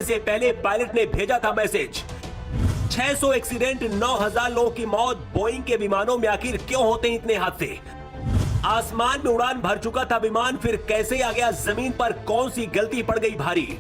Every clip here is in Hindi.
से पहले पायलट ने भेजा था मैसेज। 600 एक्सीडेंट, 9000 लोगों की मौत। बोइंग के विमानों में आखिर क्यों होते हैं इतने हादसे? आसमान में उड़ान भर चुका था विमान, फिर कैसे आ गया जमीन पर? कौन सी गलती पड़ गई भारी?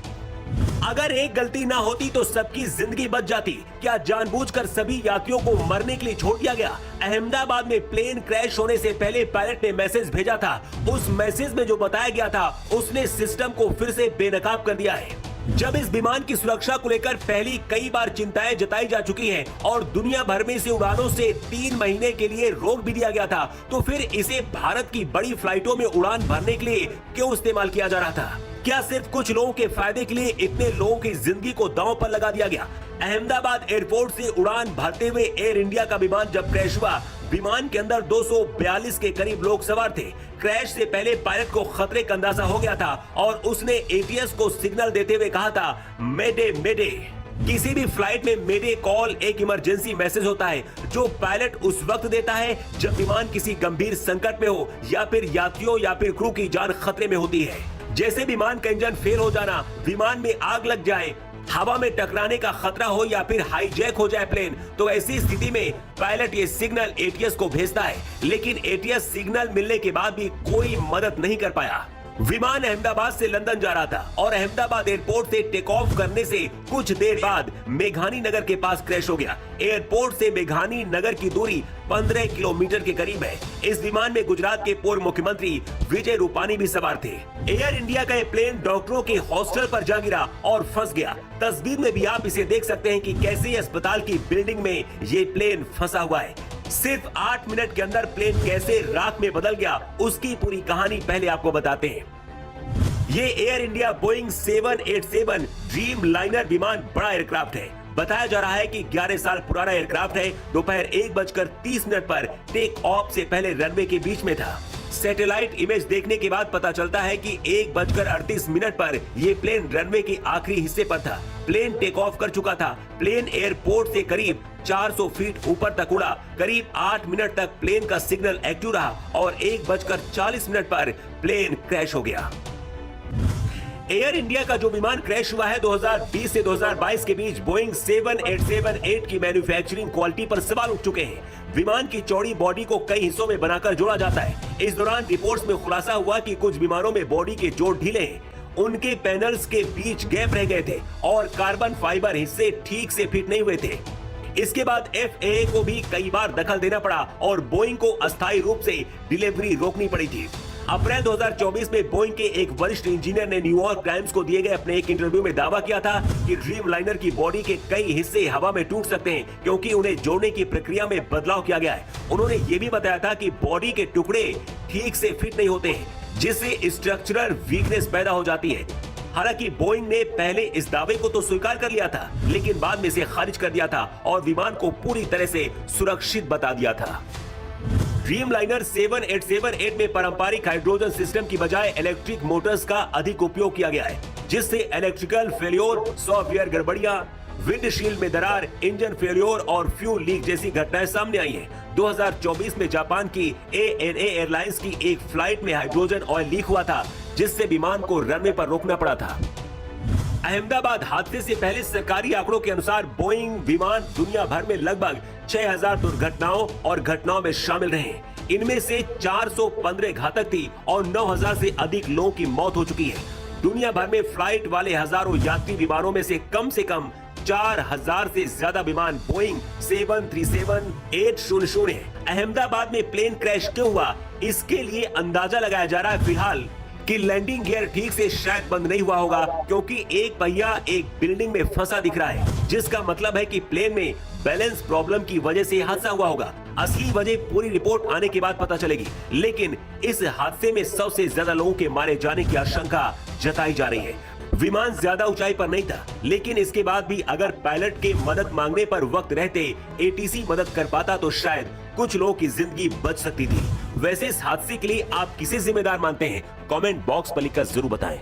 अगर एक गलती ना होती तो सबकी जिंदगी बच जाती। क्या जानबूझकर सभी यात्रियों को मरने के लिए छोड़ दिया गया? अहमदाबाद में प्लेन क्रैश होने से पहले पायलट ने मैसेज भेजा था। उस मैसेज में जो बताया गया था उसने सिस्टम को फिर से बेनकाब कर दिया है। जब इस विमान की सुरक्षा को लेकर पहली कई बार चिंताएं जताई जा चुकी हैं और दुनिया भर में से उड़ानों से 3 महीने के लिए रोक भी दिया गया था, तो फिर इसे भारत की बड़ी फ्लाइटों में उड़ान भरने के लिए क्यों इस्तेमाल किया जा रहा था? क्या सिर्फ कुछ लोगों के फायदे के लिए इतने लोगों की जिंदगी को दांव पर लगा दिया गया? अहमदाबाद एयरपोर्ट से उड़ान भरते हुए एयर इंडिया का विमान जब क्रैश हुआ, विमान के अंदर 242 के करीब लोग सवार थे। क्रैश से पहले पायलट को खतरे का अंदाजा हो गया था और उसने एटीएस को सिग्नल देते हुए कहा था, मेडे मेडे। किसी भी फ्लाइट में मेडे कॉल एक इमरजेंसी मैसेज होता है जो पायलट उस वक्त देता है जब विमान किसी गंभीर संकट में हो या फिर यात्रियों या फिर क्रू की जान खतरे में होती है। जैसे विमान का इंजन फेल हो जाना, विमान में आग लग जाए, हवा में टकराने का खतरा हो या फिर हाईजैक हो जाए प्लेन, तो ऐसी स्थिति में पायलट ये सिग्नल एटीएस को भेजता है। लेकिन एटीएस सिग्नल मिलने के बाद भी कोई मदद नहीं कर पाया। विमान अहमदाबाद से लंदन जा रहा था और अहमदाबाद एयरपोर्ट से टेक ऑफ करने से कुछ देर बाद मेघानी नगर के पास क्रैश हो गया। एयरपोर्ट से मेघानी नगर की दूरी 15 किलोमीटर के करीब है। इस विमान में गुजरात के पूर्व मुख्यमंत्री विजय रूपानी भी सवार थे। एयर इंडिया का ये प्लेन डॉक्टरों के हॉस्टल पर जा गिरा और फंस गया। तस्वीर में भी आप इसे देख सकते हैं कि कैसे अस्पताल की बिल्डिंग में ये प्लेन फंसा हुआ है। सिर्फ 8 मिनट के अंदर प्लेन कैसे राख में बदल गया, उसकी पूरी कहानी पहले आपको बताते हैं। ये air India Boeing 787 dream liner विमान बड़ा एयरक्राफ्ट है। बताया जा रहा है कि 11 साल पुराना एयरक्राफ्ट है। दोपहर 1:30 पर टेक ऑफ से पहले रनवे के बीच में था। सैटेलाइट इमेज देखने के बाद पता चलता है कि 1:38 पर यह प्लेन रनवे के आखिरी हिस्से पर था। प्लेन टेक ऑफ कर चुका था। प्लेन एयरपोर्ट से करीब 400 फीट ऊपर तक उड़ा। करीब 8 मिनट तक प्लेन का सिग्नल एक्टिव रहा और 1:40 पर प्लेन क्रैश हो गया। एयर इंडिया का जो विमान क्रैश हुआ है 2020 से 2022 के बीच बोइंग 7878 की मैन्युफैक्चरिंग क्वालिटी पर सवाल उठ चुके हैं। विमान की चौड़ी बॉडी को कई हिस्सों में बनाकर जोड़ा जाता है। इस दौरान रिपोर्ट्स में खुलासा हुआ कि कुछ विमानों में बॉडी के जोड़ ढीले हैं, उनके पैनल्स के बीच गैप रह गए थे और कार्बन फाइबर हिस्से ठीक से फिट नहीं हुए थे। इसके बाद FAA को भी कई बार दखल देना पड़ा और बोइंग को अस्थायी रूप से डिलीवरी रोकनी पड़ी थी। अप्रैल 2024 में बोइंग के एक वरिष्ठ इंजीनियर ने न्यूयॉर्क टाइम्स को दिए गए अपने एक इंटरव्यू में दावा किया था कि ड्रीम लाइनर की बॉडी के कई हिस्से हवा में टूट सकते हैं क्योंकि उन्हें जोड़ने की प्रक्रिया में बदलाव किया गया है। उन्होंने ये भी बताया था कि बॉडी के टुकड़े ठीक से फिट नहीं होते हैं, जिससे स्ट्रक्चरल वीकनेस पैदा हो जाती है। हालांकि बोइंग ने पहले इस दावे को तो स्वीकार कर लिया था, लेकिन बाद में इसे खारिज कर दिया था और विमान को पूरी तरह से सुरक्षित बता दिया था। ड्रीम लाइनर 7878 में पारंपरिक हाइड्रोजन सिस्टम की बजाय इलेक्ट्रिक मोटर्स का अधिक उपयोग किया गया है, जिससे इलेक्ट्रिकल फेलियर, सॉफ्टवेयर गड़बड़ियां, विंडशील्ड में दरार, इंजन फेलियर और फ्यूल लीक जैसी घटनाएं सामने आई हैं। 2024 में जापान की ANA एयरलाइंस की एक फ्लाइट में हाइड्रोजन ऑयल लीक हुआ था, जिससे विमान को रनवे पर रोकना पड़ा था। अहमदाबाद हादसे से पहले सरकारी आंकड़ों के अनुसार बोइंग विमान दुनिया भर में लगभग 6000 दुर्घटनाओं और घटनाओं में शामिल रहे। इनमें से 415 घातक थी और 9000 से अधिक लोगों की मौत हो चुकी है। दुनिया भर में फ्लाइट वाले हजारों यात्री विमानों में से कम 4000 से ज्यादा विमान बोइंग 737-800 है। अहमदाबाद में प्लेन क्रैश क्यों हुआ, इसके लिए अंदाजा लगाया जा रहा है फिलहाल कि लैंडिंग गियर ठीक से शायद बंद नहीं हुआ होगा, क्योंकि एक पहिया एक बिल्डिंग में फंसा दिख रहा है, जिसका मतलब है कि प्लेन में बैलेंस प्रॉब्लम की वजह से हादसा हुआ होगा। असली वजह पूरी रिपोर्ट आने के बाद पता चलेगी, लेकिन इस हादसे में 100 से ज्यादा लोगों के मारे जाने की आशंका जताई जा रही है। विमान ज्यादा ऊंचाई पर नहीं था, लेकिन इसके बाद भी अगर पायलट के मदद मांगने पर वक्त रहते ATC मदद कर पाता तो शायद कुछ लोगों की जिंदगी बच सकती थी। वैसे इस हादसे के लिए आप किसे जिम्मेदार मानते हैं? कमेंट बॉक्स पर लिखकर जरूर बताएं।